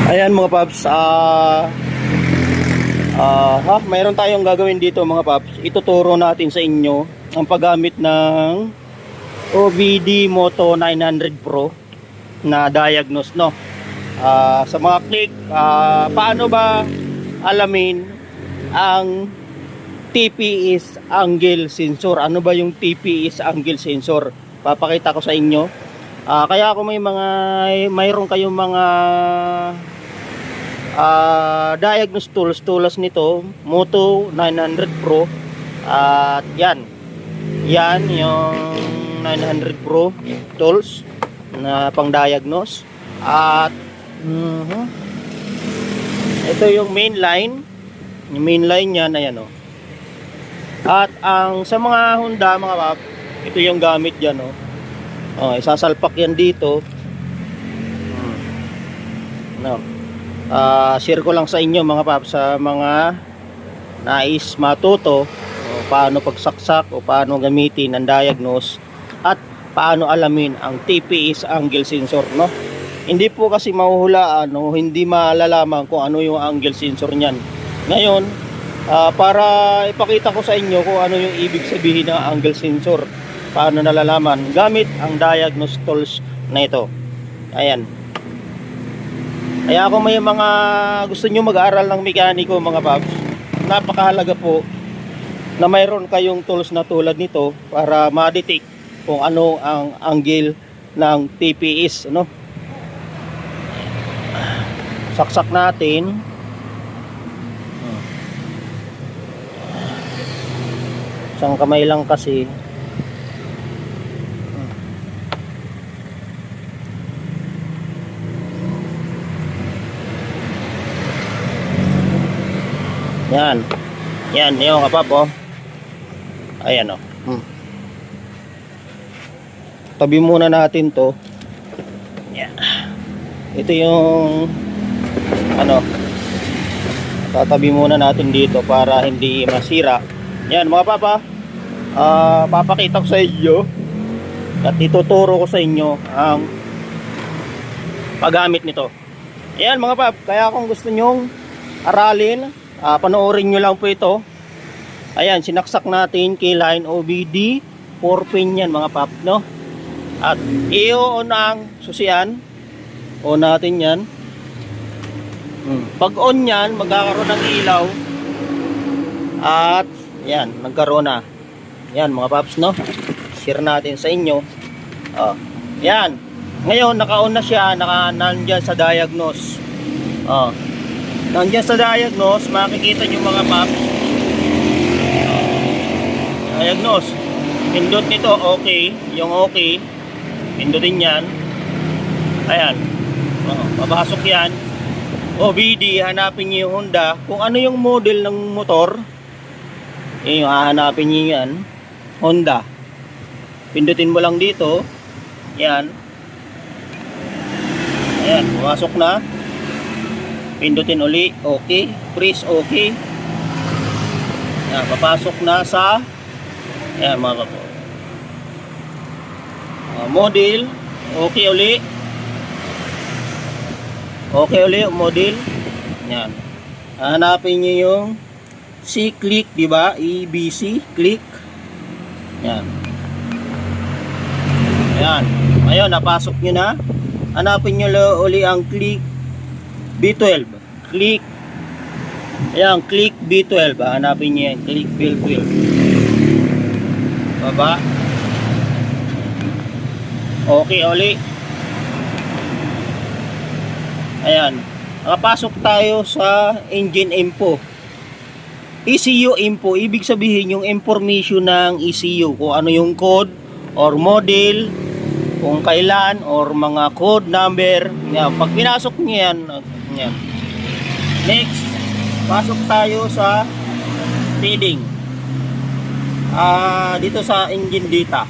Ayan mga paps, mayroon tayong gagawin dito mga paps. Ituturo natin sa inyo ang paggamit ng OBD Moto 900 Pro na diagnose, no? Sa mga click, paano ba alamin ang TPS angle sensor? Ano ba yung TPS angle sensor? Papakita ko sa inyo. Kaya ako mayroon kayong mga diagnose tools nito, Moto 900 Pro. At yan yung 900 Pro tools na pang diagnose. At ito yung main line niyan, ayan o. At ang sa mga Honda mga pap, ito yung gamit dyan o. Isasalpak yan dito. Share ko lang sa inyo mga pap, sa mga nais matuto paano pagsaksak o paano gamitin ang diagnose at paano alamin ang TPS angle sensor, no? Hindi po kasi mahuhulaan o hindi malalaman kung ano yung angle sensor niyan. Ngayon, para ipakita ko sa inyo kung ano yung ibig sabihin ng angle sensor, paano nalalaman gamit ang diagnose tools na ito. Ayan. Kaya kung may mga gusto nyo mag-aaral ng mekaniko mga paps, napakahalaga po na mayroon kayong tools na tulad nito para ma-detect kung ano ang angle ng TPS, no? Saksak natin. Isang kamay lang kasi. Yan yung kapap oh. Ayan oh. Tabi muna natin to. Yan. Ito yung tatabi muna natin dito para hindi masira. Yan mga papa, papakita ko sa inyo at ituturo ko sa inyo ang paggamit nito. Ayan mga pap, kaya kung gusto nyong aralin, panoorin nyo lang po ito. Ayan, sinaksak natin keyline OBD 4 pin yan mga pap, no? At i-on ang susian. On natin yan. Pag on yan, magkakaroon ng ilaw. At yan, nagkaroon na. Yan mga paps, no? Share natin sa inyo. Yan. Ngayon, naka-on na siya, nandyan sa diagnose. Nandyan sa diagnose, makikita nyo mga paps. Diagnose. Pindot nito, okay. Yung okay. Pindutin yan. Ayan. Papasok yan. OBD, hanapin nyo yung Honda. Kung ano yung model ng motor, yung hahanapin nyo yan. Honda. Pindutin mo lang dito. Yan. Ayan, pumasok na. Pindutin uli. Okay. Press okay. Yan, papasok na sa ayan mga kapo. Model. Okay uli. Okay uli model. Yan. Hanapin niyo yung C-click, di ba? EBC click. Yan. Ayan. Ayun, napasok niyo na. Hanapin niyo uli ang click B12. Click. Ayan, click B12. Hanapin niyo yan. Click B12. Baba. Okay uli. Ayan. Nakapasok tayo sa engine info. ECU info. Ibig sabihin yung information ng ECU. Kung ano yung code or model. Kung kailan or mga code number. Yan. Pag pinasok nyo yan. Yan. Next. Pasok tayo sa reading. Dito sa engine data.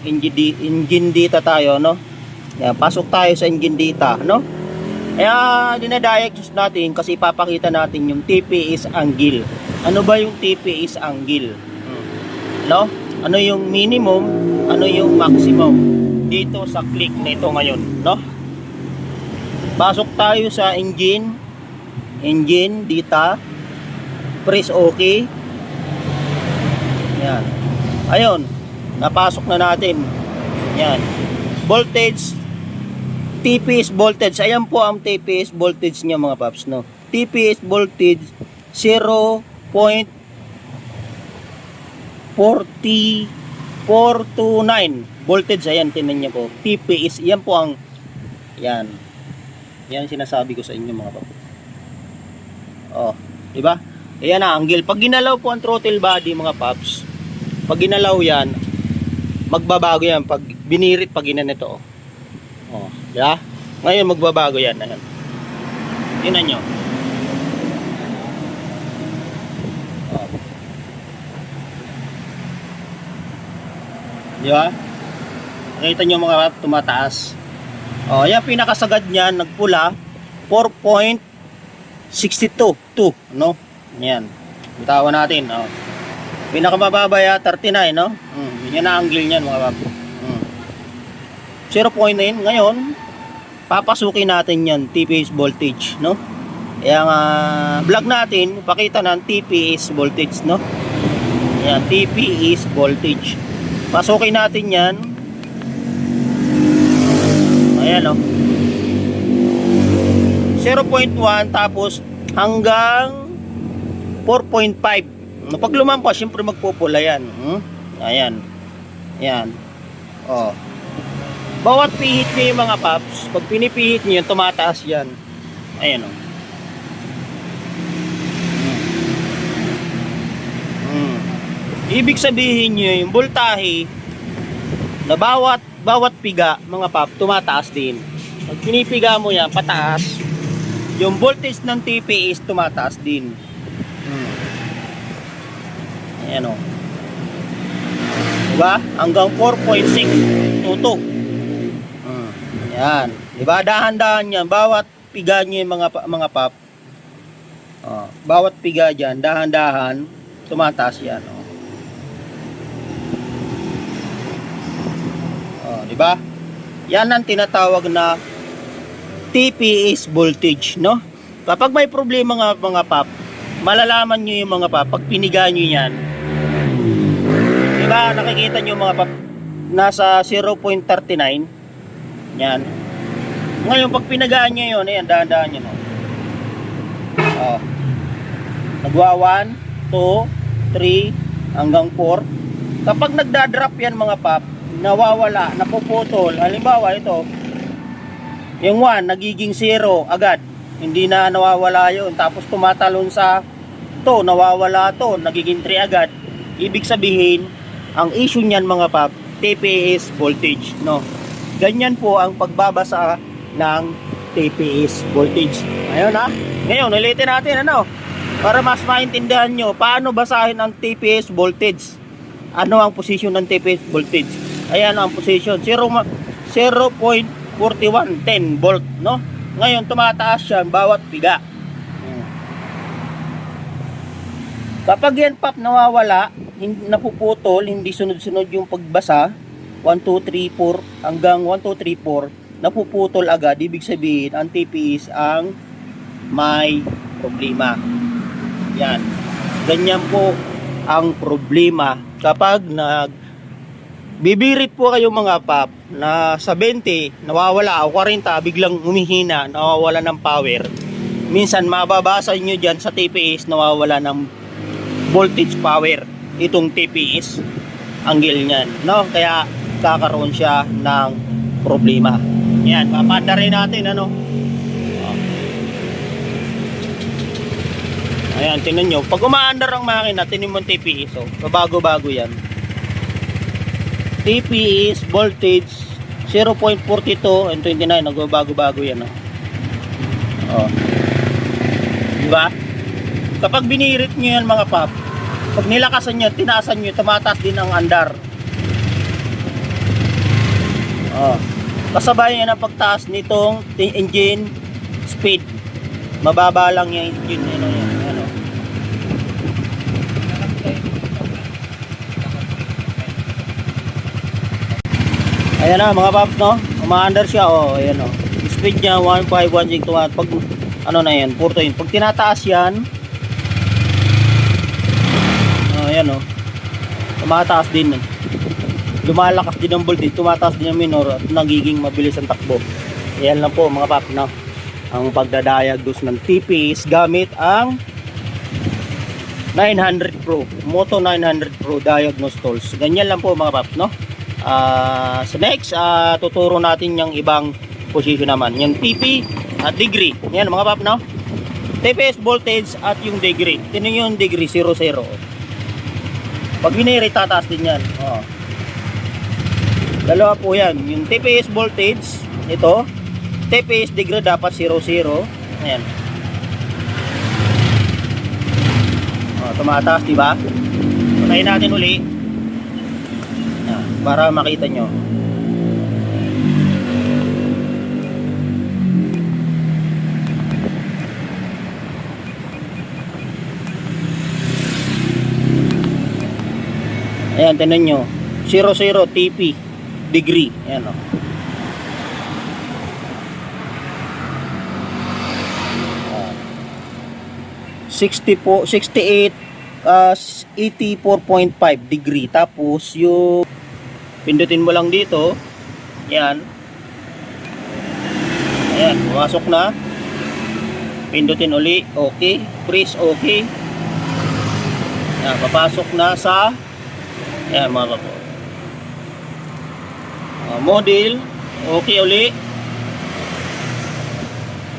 Engine data tayo, no? Yan. Pasok tayo sa engine data, no? Kaya dinadiagnose natin kasi ipapakita natin yung TPS angle. Ano ba yung TPS angle? No? Ano yung minimum? Ano yung maximum? Dito sa click nito ngayon, no? Pasok tayo sa engine. Engine, data. Press OK. Yan. Ayun. Napasok na natin. Yan. Voltage. TPS voltage. Ayan po ang TPS voltage niya mga paps, no? TPS voltage 0.40429 voltage. Ayan, tinan niyo po. TPS. Yan po ang yan. Yan sinasabi ko sa inyo mga paps. Oh, di ba? Ayan na angle. Pag ginalaw po ang throttle body mga paps, pag ginalaw yan, magbabago yan. Pag binirit, pag ginanito, oh, di ba? Ngayon magbabago yan. Ayan. Tingnan nyo. Oh. Di ba? Nakita nyo mga paps, tumataas. Oh, yan pinakasagad niyan, nagpula 4.62 no? Yan. Bitawan natin, oh. Pinakamababa ya 39, no? Yan ang angle niyan mga paps. 0.9 ngayon, papasukin natin yan TPS voltage, no? Kaya nga vlog natin, pakita ng TPS voltage, no? Yan, TPS voltage. Pasukin natin yan. Ayan, no? 0.1 tapos hanggang 4.5. Pag lumampas, syempre magpupula yan. Ayan. Ayan. Oh. Bawat pihit nyo yung mga paps, pag pinipihit nyo yan, tumataas yan. Ayan, oh. Ibig sabihin nyo, yung voltahe na bawat piga, mga pap, tumataas din. Pag pinipiga mo yan, pataas, yung voltage ng TPS tumataas din. Ayan, o. Diba? Hanggang 4.622. Ayan. Diba? Dahan-dahan yan. Bawat piga nyo yung mga pap. Bawat piga dyan, dahan-dahan, tumataas yan, o. Diba? Yan ang tinatawag na TPS voltage, no? Kapag may problema nga mga pap, malalaman nyo yung mga pap, pag piniga nyo yan. Diba? Nakikita nyo mga pap, nasa 0.39. Yan. Ngayon, pag pinagaan nyo yun, ayan, dahan-dahan nyo, no? Oh. Nagwa 1, 2, 3, hanggang 4. Kapag nagdadrop yan mga pap, nawawala, napuputol. Halimbawa ito, yung 1 nagiging 0 agad, hindi na nawawala yun, tapos tumatalon sa to, nawawala to, nagiging 3 agad. Ibig sabihin, ang issue niyan mga pap, TPS voltage, no? Ganyan po ang pagbabasa ng TPS voltage. Ayun, ha? Ngayon ulitin natin, ano, para mas maintindihan nyo paano basahin ang TPS voltage. Ano ang position ng TPS voltage? Ayan ang position, 0.4110 volt, no? Ngayon tumataas siya bawat piga. Kapag yan pap nawawala, napuputol, hindi sunod-sunod yung pagbasa, 1, 2, 3, 4 hanggang 1, 2, 3, 4, napuputol agad, ibig sabihin ang TPS ang may problema. Yan. Ganyan po ang problema kapag bibirit po kayo mga pap na sa 20 nawawala o 40 biglang humihina, nawawala ng power. Minsan mababasa nyo dyan sa TPS nawawala ng voltage power itong TPS angle nyan, no? Kaya kakaroon siya ng problema. Yan, papanda rin natin, ano? Ayan, tingnan nyo, pag umaandar ang makina, tinin mo TPS, oh, bago-bago yan. TPS voltage 0.42 and 29, nagbabago-bago yan, oh. Diba? Kapag binirit nyo yan mga pap, pag nilakasan nyo, tinaasan nyo, tumataas din ang andar. Oh. Kasabay yan ang pagtaas nitong engine speed. Mababa lang yung engine, ano yan. Ayan na mga paps, no? Umaandar siya, oh, ayan, oh. speed niya 1.5, 1.6 pag ano na yan, purto yun. Pag tinataas yan, ayan o, tumataas din. Lumalakas din ang voltage, tumataas din ang minor at nagiging mabilis ang takbo. Ayan lang po mga paps, no? Ang pagdadiagnose ng TPS gamit ang 900 Pro, Moto 900 Pro Diagnose Tools. Ganyan lang po mga paps, no? So next, tuturo natin yung ibang position naman. Yung TP at degree. Yan mga paps, no? TPS voltage at yung degree. Tinan nyo yung degree, 0, 0. Pag biniri, tataas din yan. Dalawa po yan. Yung TPS voltage, ito. TPS degree dapat 0, 0. Ayan. Tumataas, diba? Patayin natin uli. Ayan, para makita nyo. Ayan, tinan nyo. 0, 0 TP degree. Ayan o. 68 84.5 degree. Tapos yung pindutin mo lang dito. Yan. Ayan, pumasok na. Pindutin uli. Okay. Press okay. Ayan, papasok na sa ayan mga kapo. Model. Okay uli.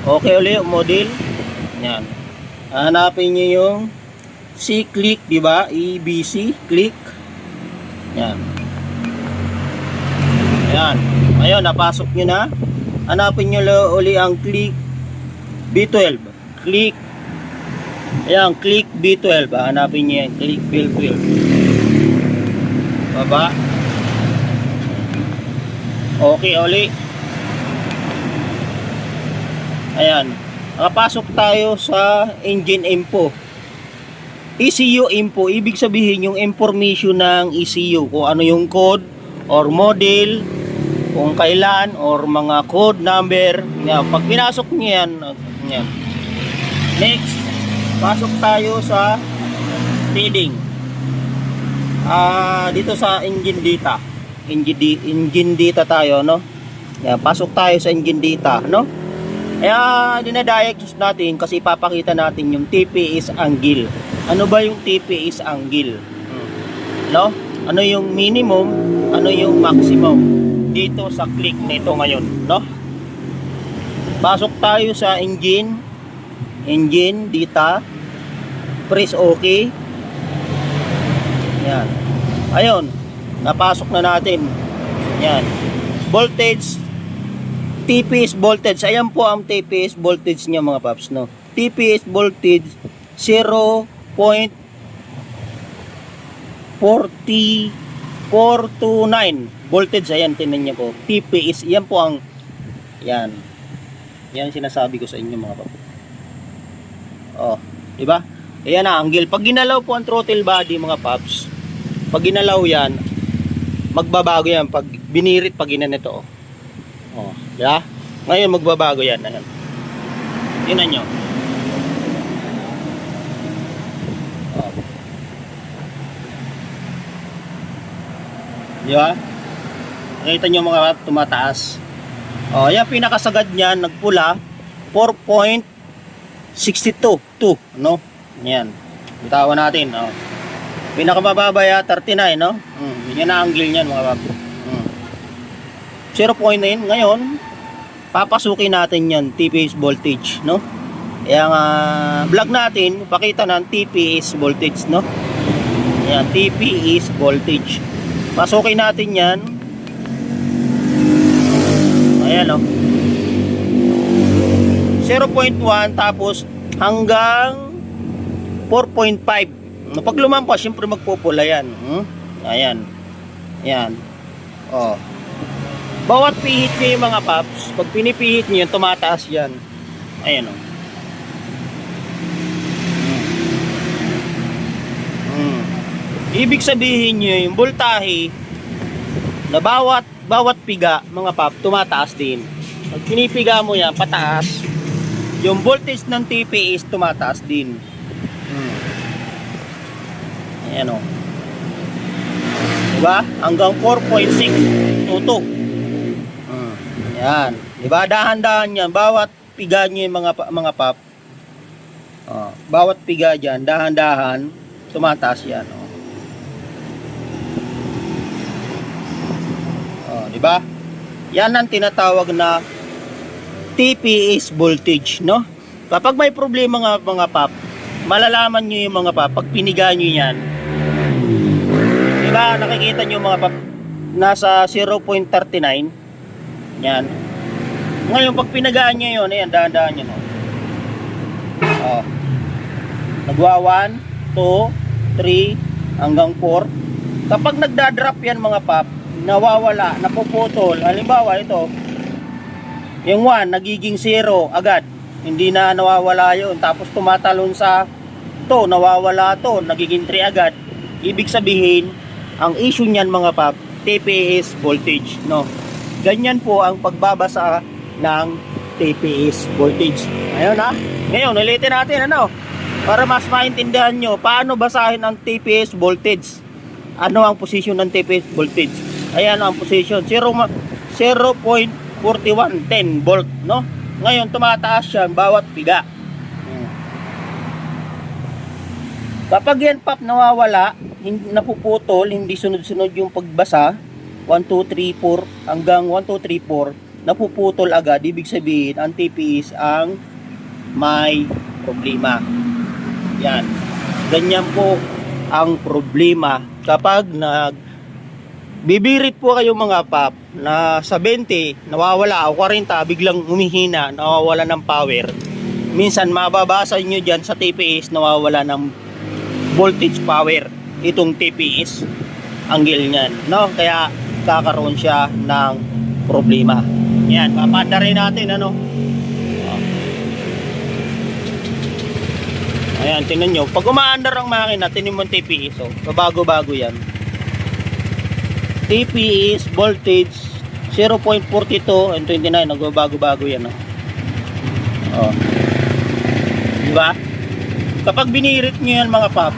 Okay uli model. Ayan. Hanapin nyo yung C-click, di ba? EBC, click. Yan. Ayan. Ayun, napasok nyo na. Hanapin nyo uli ang click B12. Click. Ayan, click B12. Hanapin nyo yan. Click B12. Baba. Okay, uli. Ayan. Nakapasok tayo sa engine info. ECU info, ibig sabihin yung information ng ECU, kung ano yung code or model, kung kailan or mga code number. Yan, pag pinasok niyo yan. Next, pasok tayo sa feeding. Dito sa engine data. Engine data tayo, no? Yan, pasok tayo sa engine data, no? Kaya dinadiagnose natin kasi ipapakita natin yung TPS angle. Ano ba yung TPS angle? No? Ano yung minimum? Ano yung maximum? Dito sa click nito ngayon, no? Pasok tayo sa engine data. Press OK. Yan. Ayun. Napasok na natin. Yan. Voltage, TPS voltage. Ayan po ang TPS voltage niya mga paps, no? TPS voltage 0.42429 voltage. Ayan, tinan niyo po. TPS, yan po ang yan. Yan sinasabi ko sa inyo mga paps. Oh, di ba? Ayan na angle. Pag ginalaw po ang throttle body mga paps, pag ginalaw yan, magbabago yan pag binirit pag ginanito. Oh, yeah? Ngayon magbabago yan. Ayan. Tingnan nyo. Oh. Di ba? Nakita nyo mga tumataas. Oh, yan pinakasagad niyan, nagpula 4.62 no? Yan. Bitawan natin, oh. Pinakamababa ya 39, no? Yan ang angle niyan mga papi. 0.9 ngayon papasukin natin yan TPS voltage, no? Kaya nga vlog natin pakita ng TPS voltage, no? Ayan, TPS voltage. Pasukin natin yan. Ayan, no? 0.1 tapos hanggang 4.5. Pag lumampas syempre magpupula yan. Ayan. Ayan. Oh. Bawat pihit nyo yung mga paps, pag pinipihit nyo yan, tumataas yan. Ayan o. Ibig sabihin nyo yung voltahe na bawat piga, mga paps, tumataas din. Pag pinipiga mo yan pataas, yung voltage ng TPS tumataas din. Ayan o. Diba? Hanggang 4.6 tutok. Ayan. Diba? Dahan-dahan yan. Bawat piga nyo yung mga pop. Bawat piga dyan, dahan-dahan, tumataas yan. Diba? Yan ang tinatawag na TPS voltage, no? Kapag may problema nga mga pop, malalaman nyo yung mga pop pag piniga nyo yan. Diba? Nakikita nyo mga pop, nasa 0.39. Yan. Ngayon, pag pinagaan nyo yun, ayan, dahan-dahan nyo, no? Nagwa 1, 2, 3, hanggang 4. Kapag nagda-drop yan mga pop, nawawala, napuputol. Halimbawa ito, yung 1 nagiging 0 agad, hindi na nawawala yun. Tapos tumatalon sa 2, nawawala to, nagiging 3 agad. Ibig sabihin, ang issue niyan mga pop, TPS voltage, no? Ganyan po ang pagbabasa ng TPS voltage. Ayun ha. Ngayon, ulitin natin para mas maintindihan nyo paano basahin ang TPS voltage. Ano ang position ng TPS voltage? Ayan ang position, 0.4110 volt, no? Ngayon tumataas siya bawat piga. Kapag yan pop nawawala, napuputol, hindi sunod-sunod yung pagbasa, 1, 2, 3, 4 hanggang 1, 2, 3, 4, napuputol agad. Ibig sabihin ang TPS ang may problema. Yan. Ganyan po ang problema kapag bibirit po kayo mga pop na sa 20 nawawala o 40 biglang humihina, nawawala ng power. Minsan mababasa nyo dyan sa TPS nawawala ng voltage power itong TPS angle nyan, no? Kaya kakaroon siya ng problema. Yan, papanda rin natin ayan, tinan nyo, pag umaandar ang makina, tinan mo TPS, bago-bago yan. TPS voltage 0.42 and 29, nagbabago-bago yan. Diba? Kapag binirit nyo yan mga pop,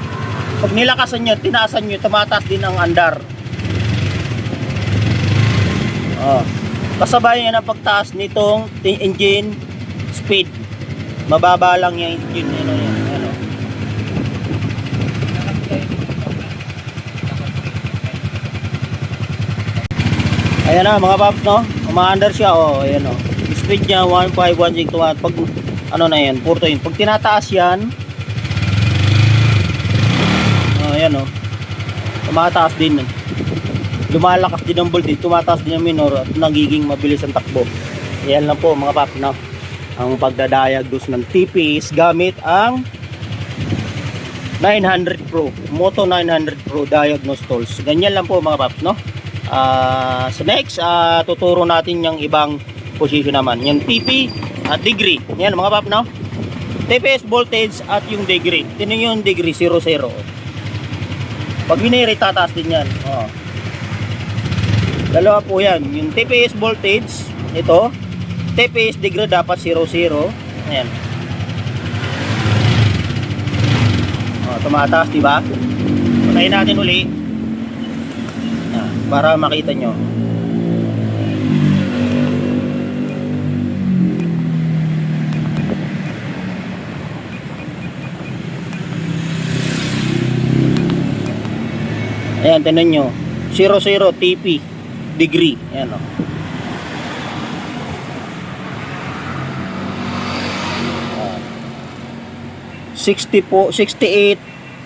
pag nilakasan nyo, tinaasan nyo, tumataas din ang andar. Kasabay yan ang pagtaas nitong engine speed. Mababa lang yung engine. Ayan na mga paps, no? Umaandar siya, ayan speed niya 1.5, 1.6, pag na yan, 4 pag tinataas yan, ayan tumataas din, lumalakas din ang voltage, tumataas din ang minor at nagiging mabilis ang takbo. Ayan lang po mga paps, no? Ang pagdadiagnose ng TPS gamit ang 900 Pro, Moto 900 Pro Diagnose Tools. Ganyan lang po mga paps, no? So next, tuturo natin yung ibang position naman, yung TP at degree. Yan mga pop, no? TPS voltage at yung degree. Tinan yung degree, 0, 0. Pag biniri, tataas din yan. Dalawa po yan. Yung TPS voltage, ito. TPS degree dapat 0, 0. Ayan. Tumataas, diba? Patayin natin uli para makita nyo. Ayan, tinan nyo, 00 TP degree. Ayan 68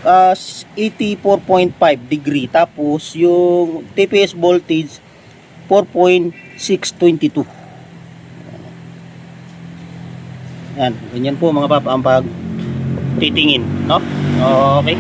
84.5 degree. Tapos yung TPS voltage 4.622. Yan, ganyan po mga pap ang pag titingin, no? Okay.